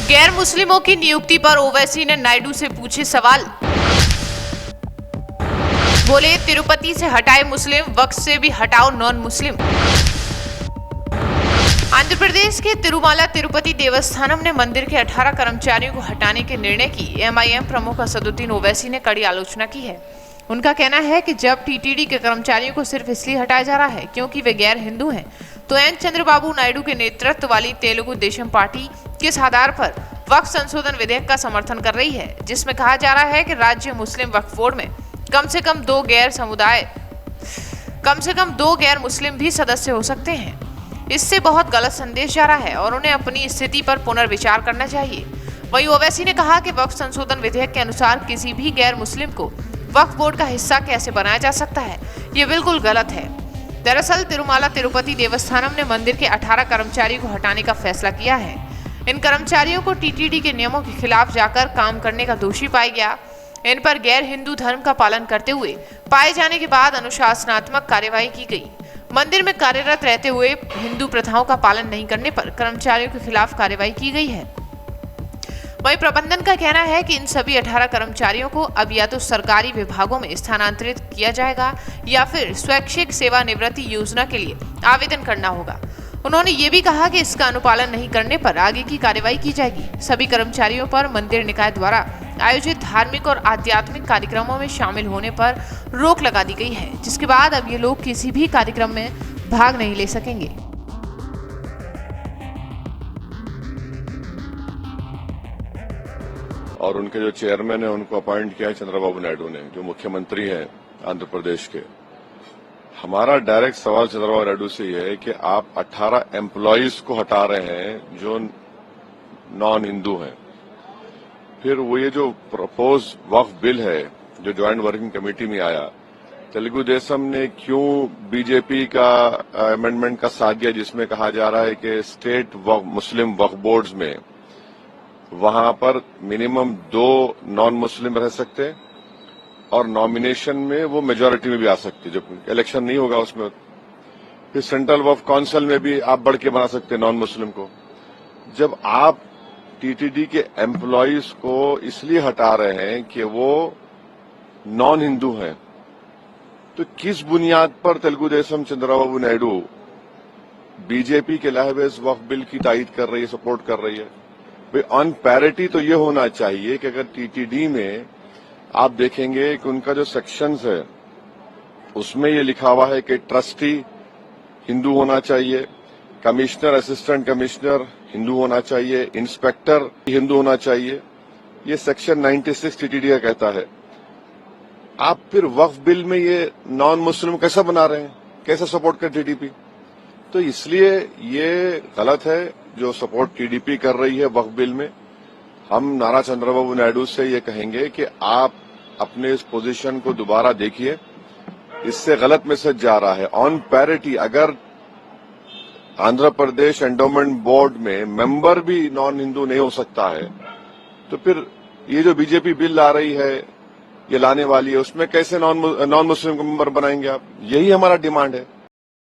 गैर मुस्लिमों की नियुक्ति पर ओवैसी ने नायडू से पूछे सवाल। बोले तिरुपति से हटाए मुस्लिम, वक्फ से भी हटाओ नॉन मुस्लिम। आंध्र प्रदेश के तिरुमाला तिरुपति देवस्थानम ने मंदिर के 18 कर्मचारियों को हटाने के निर्णय की एमआईएम प्रमुख असदुद्दीन ओवैसी ने कड़ी आलोचना की है। उनका कहना है कि जब टीटीडी के कर्मचारियों को सिर्फ इसलिए हटाया जा रहा है क्योंकि वे गैर हिंदू हैं, तो एन चंद्रबाबू नायडू के नेतृत्व वाली तेलुगु देशम पार्टी किस आधार पर वक्फ संशोधन विधेयक का समर्थन कर रही है, जिसमें कहा जा रहा है कि राज्य मुस्लिम वक्फ बोर्ड में कम से कम दो गैर मुस्लिम भी सदस्य हो सकते हैं। इससे बहुत गलत संदेश जा रहा है और उन्हें अपनी स्थिति पर पुनर्विचार करना चाहिए। वहीं ओवैसी ने कहा कि वक्फ संशोधन विधेयक के अनुसार किसी भी गैर मुस्लिम को वक्फ बोर्ड का हिस्सा कैसे बनाया जा सकता है, ये बिल्कुल गलत है। दरअसल तिरुमाला तिरुपति देवस्थानम ने मंदिर के 18 कर्मचारियों को हटाने का फैसला किया है। इन कर्मचारियों को टीटीडी के नियमों के खिलाफ जाकर काम करने का दोषी पाया गया। इन पर गैर हिंदू धर्म का पालन करते हुए पाए जाने के बाद अनुशासनात्मक कार्यवाही की गई। मंदिर में कार्यरत रहते हुए हिंदू प्रथाओं का पालन नहीं करने पर कर्मचारियों के खिलाफ कार्यवाही की गई है। वहीं प्रबंधन का कहना है कि इन सभी 18 कर्मचारियों को अब या तो सरकारी विभागों में स्थानांतरित किया जाएगा या फिर स्वैच्छिक सेवानिवृत्ति योजना के लिए आवेदन करना होगा। उन्होंने ये भी कहा कि इसका अनुपालन नहीं करने पर आगे की कार्यवाही की जाएगी। सभी कर्मचारियों पर मंदिर निकाय द्वारा आयोजित धार्मिक और आध्यात्मिक कार्यक्रमों में शामिल होने पर रोक लगा दी गई है, जिसके बाद अब ये लोग किसी भी कार्यक्रम में भाग नहीं ले सकेंगे। और उनके जो चेयरमैन है उनको अपॉइंट किया है चंद्रबाबू नायडू ने, जो मुख्यमंत्री हैं आंध्र प्रदेश के। हमारा डायरेक्ट सवाल चंद्रबाबू नायडू से यह है कि आप 18 एम्प्लॉइज को हटा रहे हैं जो नॉन हिंदू हैं। फिर वो ये जो प्रपोज वक्फ बिल है जो ज्वाइंट वर्किंग कमेटी में आया, तेलुगु देशम ने क्यों बीजेपी का अमेंडमेंट का साथ दिया, जिसमें कहा जा रहा है कि स्टेट मुस्लिम वक्फ बोर्ड्स में वहां पर मिनिमम 2 नॉन मुस्लिम रह सकते हैं और नॉमिनेशन में वो मेजोरिटी में भी आ सकती है, जब इलेक्शन नहीं होगा उसमें। फिर सेंट्रल वक्फ काउंसिल में भी आप बढ़ के बना सकते हैं नॉन मुस्लिम को। जब आप टीटीडी के एम्प्लॉइज को इसलिए हटा रहे हैं कि वो नॉन हिंदू हैं, तो किस बुनियाद पर तेलुगु देशम चंद्रबाबू नायडू बीजेपी के लहवेज वक्फ बिल की तायीद कर रही है, सपोर्ट कर रही है? भाई ऑन पैरिटी तो ये होना चाहिए कि अगर टीटीडी में आप देखेंगे कि उनका जो सेक्शंस है उसमें ये लिखा हुआ है कि ट्रस्टी हिंदू होना चाहिए, कमिश्नर असिस्टेंट कमिश्नर हिंदू होना चाहिए, इंस्पेक्टर हिंदू होना चाहिए। ये सेक्शन 96 टीटीडी का कहता है। आप फिर वक्फ बिल में ये नॉन मुस्लिम कैसा बना रहे हैं, कैसे सपोर्ट कर टीडीपी? तो इसलिए ये गलत है जो सपोर्ट टीडीपी कर रही है वक्फ बिल में। हम नारा चंद्रबाबू नायडू से ये कहेंगे कि आप अपने इस पोजीशन को दोबारा देखिए, इससे गलत मैसेज जा रहा है। ऑन पैरिटी अगर आंध्र प्रदेश एंडोमेंट बोर्ड में मेंबर भी नॉन हिंदू नहीं हो सकता है, तो फिर ये जो बीजेपी बिल ला रही है, ये लाने वाली है, उसमें कैसे नॉन मुस्लिम को मेंबर बनाएंगे आप? यही हमारा डिमांड है।